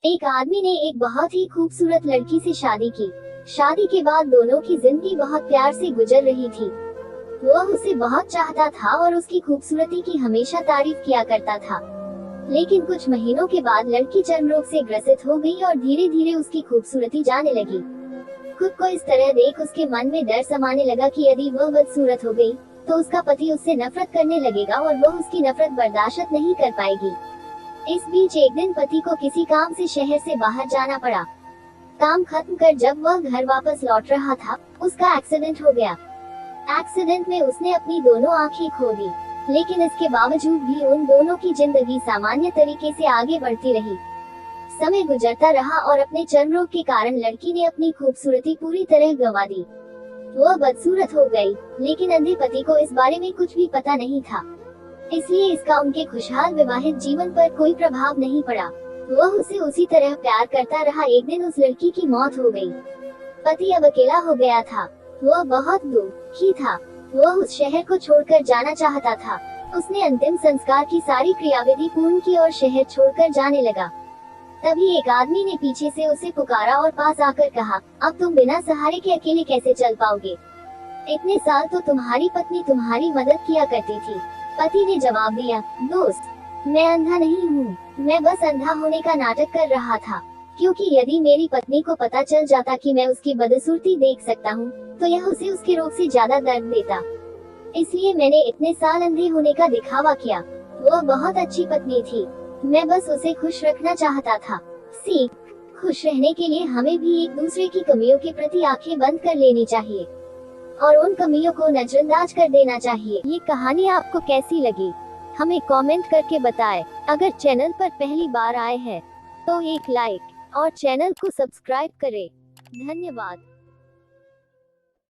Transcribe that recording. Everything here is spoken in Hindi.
एक आदमी ने एक बहुत ही खूबसूरत लड़की से शादी की। शादी के बाद दोनों की जिंदगी बहुत प्यार से गुजर रही थी। वह उसे बहुत चाहता था और उसकी खूबसूरती की हमेशा तारीफ किया करता था। लेकिन कुछ महीनों के बाद लड़की चर्म रोग से ग्रसित हो गई और धीरे धीरे उसकी खूबसूरती जाने लगी। खुद को इस तरह देख उसके मन में डर समाने लगा कि यदि वह बदसूरत हो गई, तो उसका पति उससे नफरत करने लगेगा और वह उसकी नफरत बर्दाश्त नहीं कर पाएगी। इस बीच एक दिन पति को किसी काम से शहर से बाहर जाना पड़ा। काम खत्म कर जब वह घर वापस लौट रहा था, उसका एक्सीडेंट हो गया। एक्सीडेंट में उसने अपनी दोनों आंखें खो दी, लेकिन इसके बावजूद भी उन दोनों की जिंदगी सामान्य तरीके से आगे बढ़ती रही। समय गुजरता रहा और अपने चर्म रोग के कारण लड़की ने अपनी खूबसूरती पूरी तरह गंवा दी। वह बदसूरत हो गई, लेकिन अंधे पति को इस बारे में कुछ भी पता नहीं था, इसलिए इसका उनके खुशहाल विवाहित जीवन पर कोई प्रभाव नहीं पड़ा। वह उसे उसी तरह प्यार करता रहा। एक दिन उस लड़की की मौत हो गई। पति अब अकेला हो गया था। वह बहुत दुखी था। वह उस शहर को छोड़कर जाना चाहता था। उसने अंतिम संस्कार की सारी क्रियाविधि पूर्ण की और शहर छोड़कर जाने लगा। तभी एक आदमी ने पीछे से उसे पुकारा और पास आकर कहा, अब तुम बिना सहारे के अकेले कैसे चल पाओगे? इतने साल तो तुम्हारी पत्नी तुम्हारी मदद किया करती थी। पति ने जवाब दिया, दोस्त, मैं अंधा नहीं हूँ, मैं बस अंधा होने का नाटक कर रहा था, क्योंकि यदि मेरी पत्नी को पता चल जाता कि मैं उसकी बदसूरती देख सकता हूँ, तो यह उसे उसके रोग से ज्यादा दर्द देता। इसलिए मैंने इतने साल अंधे होने का दिखावा किया। वह बहुत अच्छी पत्नी थी, मैं बस उसे खुश रखना चाहता था। सीख, खुश रहने के लिए हमें भी एक दूसरे की कमियों के प्रति आंखें बंद कर लेनी चाहिए और उन कमियों को नजरअंदाज कर देना चाहिए। ये कहानी आपको कैसी लगी, हमें कमेंट करके बताएं। अगर चैनल पर पहली बार आए हैं तो एक लाइक और चैनल को सब्सक्राइब करें। धन्यवाद।